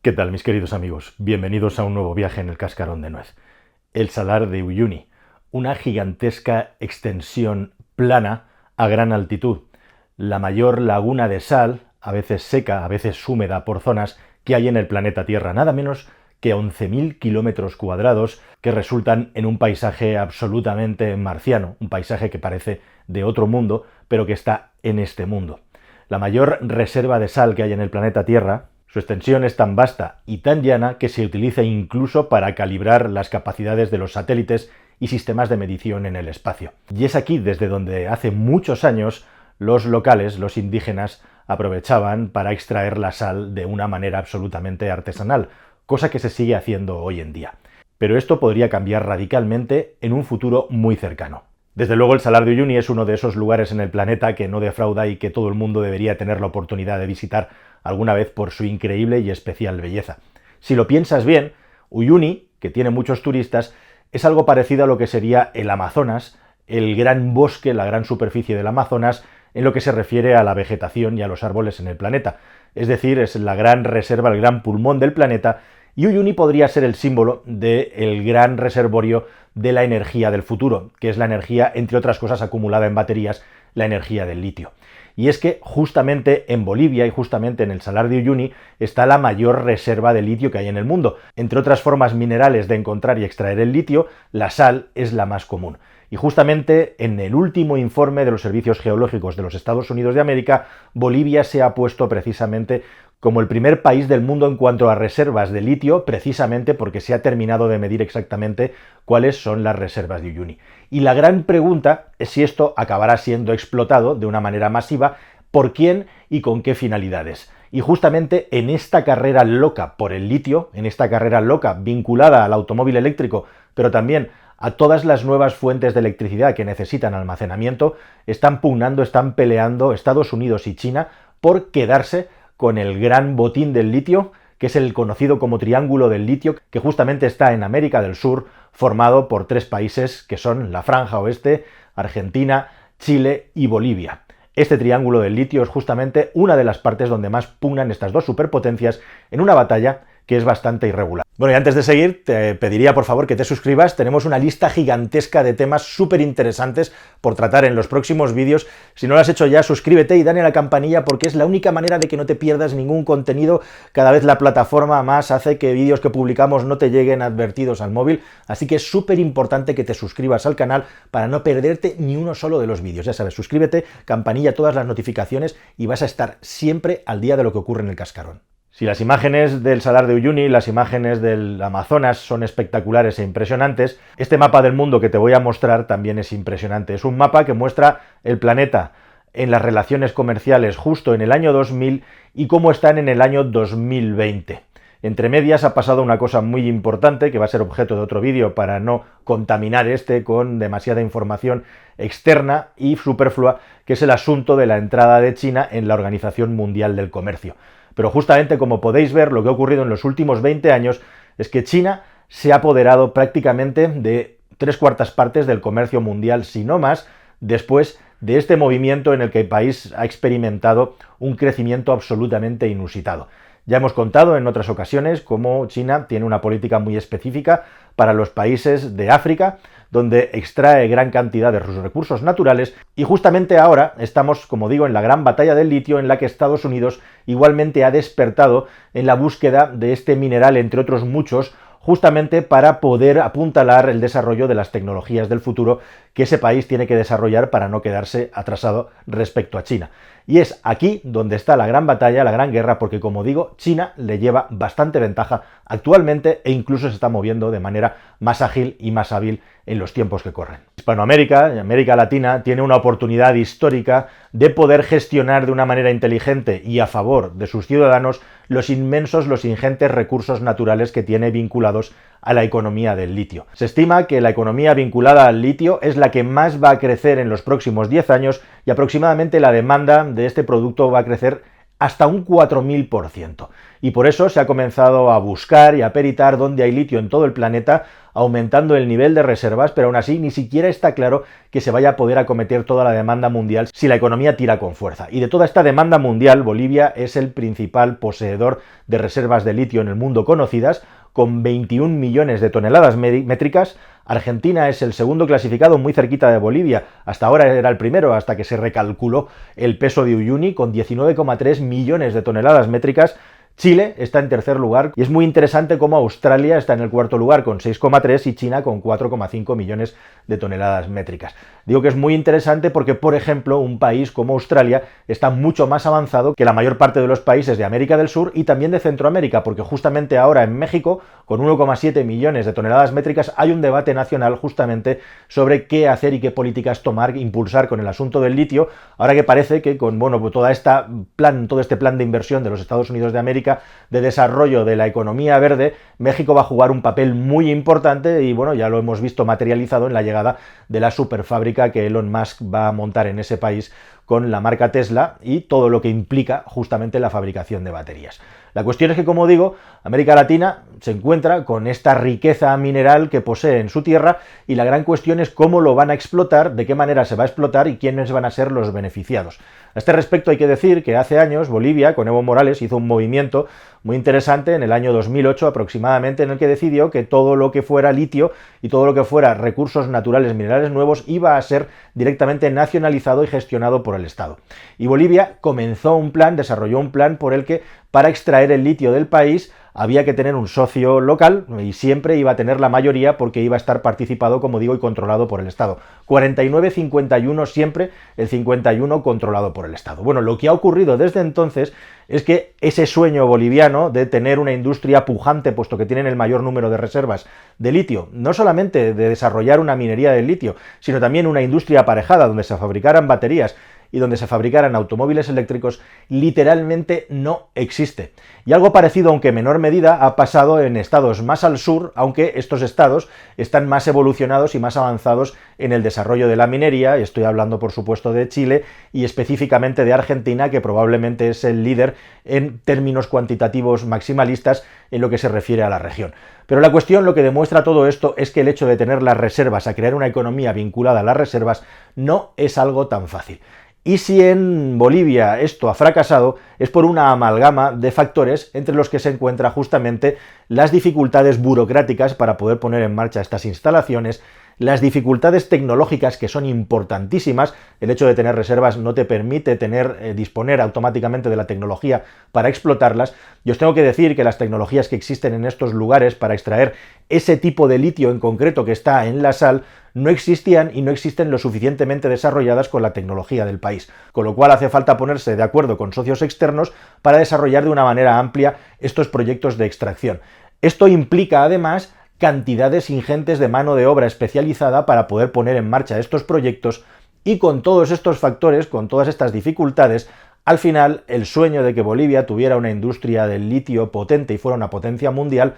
¿Qué tal, mis queridos amigos? Bienvenidos a un nuevo viaje en el cascarón de nuez. El Salar de Uyuni, una gigantesca extensión plana a gran altitud, la mayor laguna de sal, a veces seca, a veces húmeda por zonas, que hay en el planeta Tierra, nada menos que 11.000 kilómetros cuadrados que resultan en un paisaje absolutamente marciano, un paisaje que parece de otro mundo, pero que está en este mundo. La mayor reserva de sal que hay en el planeta Tierra. Su extensión es tan vasta y tan llana que se utiliza incluso para calibrar las capacidades de los satélites y sistemas de medición en el espacio. Y es aquí desde donde hace muchos años los locales, los indígenas, aprovechaban para extraer la sal de una manera absolutamente artesanal, cosa que se sigue haciendo hoy en día. Pero esto podría cambiar radicalmente en un futuro muy cercano. Desde luego el Salar de Uyuni es uno de esos lugares en el planeta que no defrauda y que todo el mundo debería tener la oportunidad de visitar alguna vez por su increíble y especial belleza. Si lo piensas bien, Uyuni, que tiene muchos turistas, es algo parecido a lo que sería el Amazonas, el gran bosque, la gran superficie del Amazonas, en lo que se refiere a la vegetación y a los árboles en el planeta. Es decir, es la gran reserva, el gran pulmón del planeta, y Uyuni podría ser el símbolo del gran reservorio de la energía del futuro, que es la energía, entre otras cosas, acumulada en baterías, la energía del litio. Y es que justamente en Bolivia y justamente en el Salar de Uyuni está la mayor reserva de litio que hay en el mundo. Entre otras formas minerales de encontrar y extraer el litio, la sal es la más común. Y justamente en el último informe de los servicios geológicos de los Estados Unidos de América, Bolivia se ha puesto precisamente como el primer país del mundo en cuanto a reservas de litio, precisamente porque se ha terminado de medir exactamente cuáles son las reservas de Uyuni. Y la gran pregunta es si esto acabará siendo explotado de una manera masiva, por quién y con qué finalidades. Y justamente en esta carrera loca por el litio, en esta carrera loca vinculada al automóvil eléctrico, pero también a todas las nuevas fuentes de electricidad que necesitan almacenamiento, están pugnando, están peleando Estados Unidos y China por quedarse con el gran botín del litio, que es el conocido como Triángulo del Litio, que justamente está en América del Sur, formado por tres países que son la Franja Oeste, Argentina, Chile y Bolivia. Este Triángulo del Litio es justamente una de las partes donde más pugnan estas dos superpotencias en una batalla que es bastante irregular. Bueno, y antes de seguir, te pediría por favor que te suscribas. Tenemos una lista gigantesca de temas súper interesantes por tratar en los próximos vídeos. Si no lo has hecho ya, suscríbete y dale a la campanilla porque es la única manera de que no te pierdas ningún contenido. Cada vez la plataforma más hace que vídeos que publicamos no te lleguen advertidos al móvil, así que es súper importante que te suscribas al canal para no perderte ni uno solo de los vídeos. Ya sabes, suscríbete, campanilla, todas las notificaciones y vas a estar siempre al día de lo que ocurre en el cascarón. Si las imágenes del Salar de Uyuni, las imágenes del Amazonas son espectaculares e impresionantes, este mapa del mundo que te voy a mostrar también es impresionante. Es un mapa que muestra el planeta en las relaciones comerciales justo en el año 2000 y cómo están en el año 2020. Entre medias ha pasado una cosa muy importante que va a ser objeto de otro vídeo para no contaminar con demasiada información externa y superflua, que es el asunto de la entrada de China en la Organización Mundial del Comercio. Pero justamente, como podéis ver, lo que ha ocurrido en los últimos 20 años es que China se ha apoderado prácticamente de 3/4 partes del comercio mundial, si no más, después de este movimiento en el que el país ha experimentado un crecimiento absolutamente inusitado. Ya hemos contado en otras ocasiones cómo China tiene una política muy específica para los países de África, donde extrae gran cantidad de sus recursos naturales, y justamente ahora estamos, como digo, en la gran batalla del litio, en la que Estados Unidos igualmente ha despertado en la búsqueda de este mineral, entre otros muchos, justamente para poder apuntalar el desarrollo de las tecnologías del futuro que ese país tiene que desarrollar para no quedarse atrasado respecto a China. Y es aquí donde está la gran batalla, la gran guerra, porque, como digo, China le lleva bastante ventaja actualmente e incluso se está moviendo de manera más ágil y más hábil en los tiempos que corren. Hispanoamérica y América Latina tiene una oportunidad histórica de poder gestionar de una manera inteligente y a favor de sus ciudadanos los inmensos, los ingentes recursos naturales que tiene vinculados a la economía del litio. Se estima que la economía vinculada al litio es la que más va a crecer en los próximos 10 años y aproximadamente la demanda de este producto va a crecer hasta un 4000%. y por eso se ha comenzado a buscar y a peritar dónde hay litio en todo el planeta, aumentando el nivel de reservas, pero aún así ni siquiera está claro que se vaya a poder acometer toda la demanda mundial si la economía tira con fuerza. Y de toda esta demanda mundial, Bolivia es el principal poseedor de reservas de litio en el mundo conocidas, con 21 millones de toneladas métricas. Argentina es el segundo clasificado, muy cerquita de Bolivia. Hasta ahora era el primero, hasta que se recalculó el peso de Uyuni, con 19,3 millones de toneladas métricas. Chile está en tercer lugar y es muy interesante cómo Australia está en el cuarto lugar con 6,3 y China con 4,5 millones de toneladas métricas. Digo que es muy interesante porque, por ejemplo, un país como Australia está mucho más avanzado que la mayor parte de los países de América del Sur y también de Centroamérica, porque justamente ahora en México, con 1,7 millones de toneladas métricas, hay un debate nacional justamente sobre qué hacer y qué políticas tomar, impulsar con el asunto del litio, ahora que parece que con todo este plan de inversión de los Estados Unidos de América, de desarrollo de la economía verde, México va a jugar un papel muy importante y bueno, ya lo hemos visto materializado en la llegada de la superfábrica que Elon Musk va a montar en ese país con la marca Tesla y todo lo que implica justamente la fabricación de baterías. La cuestión es que, como digo, América Latina se encuentra con esta riqueza mineral que posee en su tierra y la gran cuestión es cómo lo van a explotar, de qué manera se va a explotar y quiénes van a ser los beneficiados. A este respecto hay que decir que hace años Bolivia, con Evo Morales, hizo un movimiento muy interesante en el año 2008 aproximadamente, en el que decidió que todo lo que fuera litio y todo lo que fuera recursos naturales minerales nuevos iba a ser directamente nacionalizado y gestionado por el Estado. Y Bolivia desarrolló un plan por el que para extraer el litio del país había que tener un socio local y siempre iba a tener la mayoría porque iba a estar participado, como digo, y controlado por el Estado. 49-51 siempre, el 51 controlado por el Estado. Bueno, lo que ha ocurrido desde entonces es que ese sueño boliviano de tener una industria pujante, puesto que tienen el mayor número de reservas de litio, no solamente de desarrollar una minería de litio, sino también una industria aparejada donde se fabricaran baterías y donde se fabricaran automóviles eléctricos, literalmente no existe. Y algo parecido, aunque en menor medida, ha pasado en estados más al sur, aunque estos estados están más evolucionados y más avanzados en el desarrollo de la minería, y estoy hablando por supuesto de Chile y específicamente de Argentina, que probablemente es el líder en términos cuantitativos maximalistas en lo que se refiere a la región. Pero la cuestión, lo que demuestra todo esto, es que el hecho de tener las reservas, a crear una economía vinculada a las reservas, no es algo tan fácil. Y si en Bolivia esto ha fracasado, es por una amalgama de factores entre los que se encuentra justamente las dificultades burocráticas para poder poner en marcha estas instalaciones, las dificultades tecnológicas que son importantísimas. El hecho de tener reservas no te permite disponer automáticamente de la tecnología para explotarlas. Yo os tengo que decir que las tecnologías que existen en estos lugares para extraer ese tipo de litio en concreto que está en la sal no existían y no existen lo suficientemente desarrolladas con la tecnología del país, con lo cual hace falta ponerse de acuerdo con socios externos para desarrollar de una manera amplia estos proyectos de extracción. Esto implica además cantidades ingentes de mano de obra especializada para poder poner en marcha estos proyectos y con todos estos factores, con todas estas dificultades, al final el sueño de que Bolivia tuviera una industria del litio potente y fuera una potencia mundial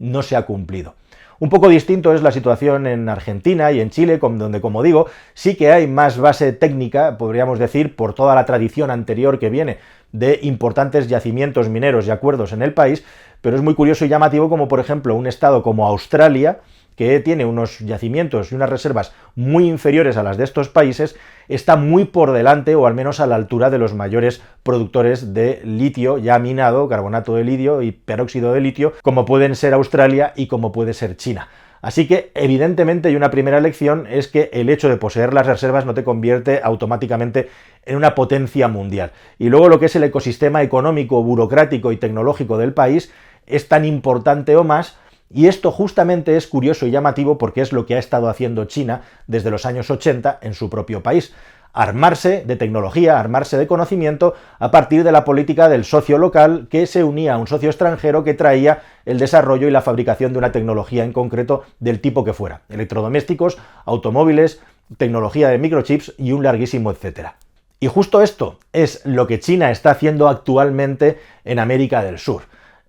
no se ha cumplido. Un poco distinto es la situación en Argentina y en Chile, donde, como digo, sí que hay más base técnica, podríamos decir, por toda la tradición anterior que viene de importantes yacimientos mineros y acuerdos en el país, pero es muy curioso y llamativo como, por ejemplo, un estado como Australia, que tiene unos yacimientos y unas reservas muy inferiores a las de estos países, está muy por delante, o al menos a la altura de los mayores productores de litio ya minado, carbonato de litio y peróxido de litio, como pueden ser Australia y como puede ser China. Así que, evidentemente, y una primera lección es que el hecho de poseer las reservas no te convierte automáticamente en una potencia mundial. Y luego lo que es el ecosistema económico, burocrático y tecnológico del país es tan importante o más. Y esto justamente es curioso y llamativo porque es lo que ha estado haciendo China desde los años 80 en su propio país. Armarse de tecnología, armarse de conocimiento a partir de la política del socio local que se unía a un socio extranjero que traía el desarrollo y la fabricación de una tecnología en concreto del tipo que fuera. Electrodomésticos, automóviles, tecnología de microchips y un larguísimo etcétera. Y justo esto es lo que China está haciendo actualmente en América del Sur.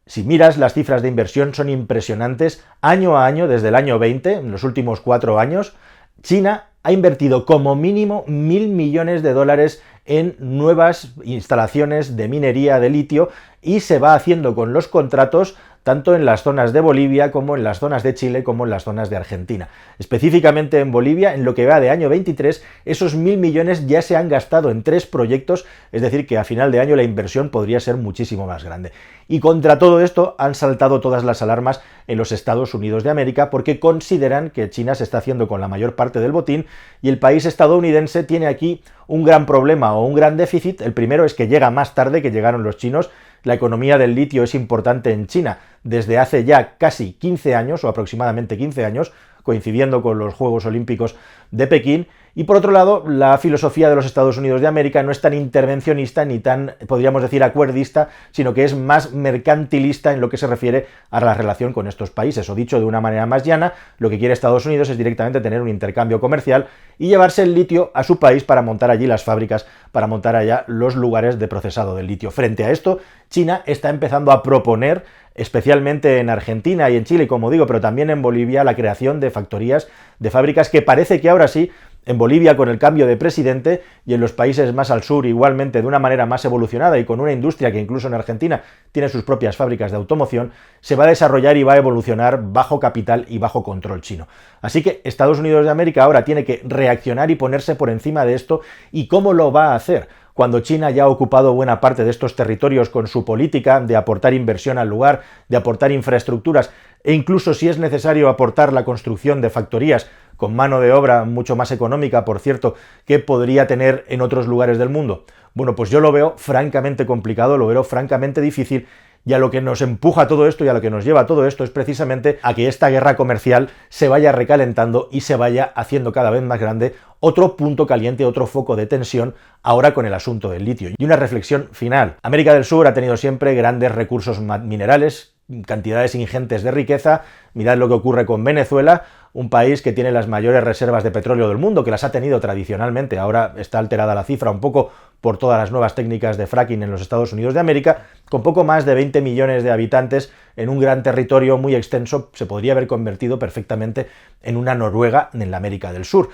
Si miras, las cifras de inversión son impresionantes. Año a año, desde el año 20, en los últimos 4 años, China ha invertido como mínimo 1.000 millones de dólares en nuevas instalaciones de minería de litio y se va haciendo con los contratos tanto en las zonas de Bolivia como en las zonas de Chile como en las zonas de Argentina. Específicamente en Bolivia, en lo que va de año 23, esos 1.000 millones ya se han gastado en 3 proyectos, es decir, que a final de año la inversión podría ser muchísimo más grande. Y contra todo esto han saltado todas las alarmas en los Estados Unidos de América porque consideran que China se está haciendo con la mayor parte del botín y el país estadounidense tiene aquí un gran problema o un gran déficit. El primero es que llega más tarde que llegaron los chinos. La economía del litio es importante en China desde hace ya casi 15 años, o aproximadamente 15 años, coincidiendo con los Juegos Olímpicos de Pekín. Y por otro lado, la filosofía de los Estados Unidos de América no es tan intervencionista ni tan, podríamos decir, acuerdista, sino que es más mercantilista en lo que se refiere a la relación con estos países. O dicho de una manera más llana, lo que quiere Estados Unidos es directamente tener un intercambio comercial y llevarse el litio a su país para montar allí las fábricas, para montar allá los lugares de procesado del litio. Frente a esto, China está empezando a proponer, especialmente en Argentina y en Chile, como digo, pero también en Bolivia, la creación de factorías, de fábricas que parece que ahora sí, en Bolivia con el cambio de presidente y en los países más al sur igualmente de una manera más evolucionada y con una industria que incluso en Argentina tiene sus propias fábricas de automoción, se va a desarrollar y va a evolucionar bajo capital y bajo control chino. Así que Estados Unidos de América ahora tiene que reaccionar y ponerse por encima de esto. ¿Y cómo lo va a hacer? Cuando China ya ha ocupado buena parte de estos territorios con su política de aportar inversión al lugar, de aportar infraestructuras e incluso, si es necesario, aportar la construcción de factorías con mano de obra mucho más económica, por cierto, que podría tener en otros lugares del mundo. Bueno, pues yo lo veo francamente complicado, lo veo francamente difícil, y a lo que nos empuja todo esto y a lo que nos lleva todo esto es precisamente a que esta guerra comercial se vaya recalentando y se vaya haciendo cada vez más grande, otro punto caliente, otro foco de tensión ahora con el asunto del litio. Y una reflexión final. América del Sur ha tenido siempre grandes recursos minerales, cantidades ingentes de riqueza. Mirad lo que ocurre con Venezuela, un país que tiene las mayores reservas de petróleo del mundo, que las ha tenido tradicionalmente. Ahora está alterada la cifra un poco por todas las nuevas técnicas de fracking en los Estados Unidos de América, con poco más de 20 millones de habitantes en un gran territorio muy extenso. Se podría haber convertido perfectamente en una Noruega en la América del Sur.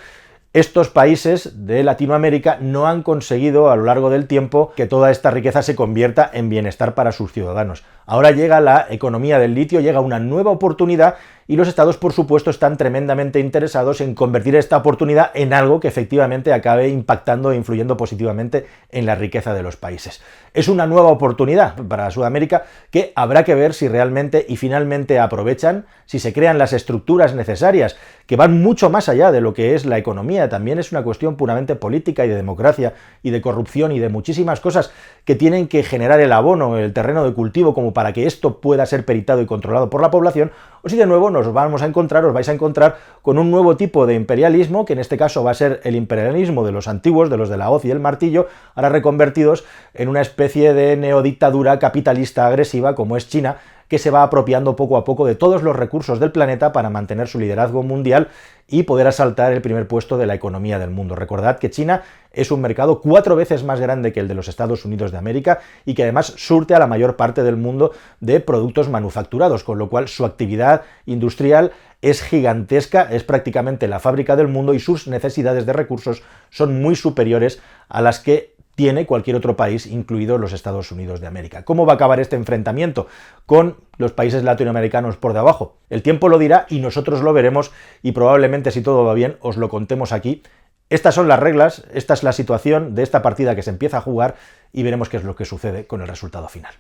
Estos países de Latinoamérica no han conseguido a lo largo del tiempo que toda esta riqueza se convierta en bienestar para sus ciudadanos. Ahora llega la economía del litio, llega una nueva oportunidad y los estados, por supuesto, están tremendamente interesados en convertir esta oportunidad en algo que efectivamente acabe impactando e influyendo positivamente en la riqueza de los países. Es una nueva oportunidad para Sudamérica que habrá que ver si realmente y finalmente aprovechan, si se crean las estructuras necesarias, que van mucho más allá de lo que es la economía. También es una cuestión puramente política y de democracia y de corrupción y de muchísimas cosas que tienen que generar el abono, el terreno de cultivo, como para que esto pueda ser peritado y controlado por la población, o si de nuevo os vais a encontrar con un nuevo tipo de imperialismo, que en este caso va a ser el imperialismo de los antiguos, de los de la hoz y el martillo, ahora reconvertidos en una especie de neodictadura capitalista agresiva como es China, que se va apropiando poco a poco de todos los recursos del planeta para mantener su liderazgo mundial y poder asaltar el primer puesto de la economía del mundo. Recordad que China es un mercado 4 veces más grande que el de los Estados Unidos de América y que además surte a la mayor parte del mundo de productos manufacturados, con lo cual su actividad industrial es gigantesca, es prácticamente la fábrica del mundo y sus necesidades de recursos son muy superiores a las que tiene cualquier otro país, incluidos los Estados Unidos de América. ¿Cómo va a acabar este enfrentamiento con los países latinoamericanos por debajo? El tiempo lo dirá y nosotros lo veremos y probablemente, si todo va bien, os lo contemos aquí. Estas son las reglas, esta es la situación de esta partida que se empieza a jugar y veremos qué es lo que sucede con el resultado final.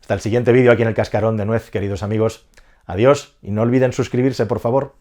Hasta el siguiente vídeo aquí en el Cascarón de Nuez, queridos amigos. Adiós y no olviden suscribirse, por favor.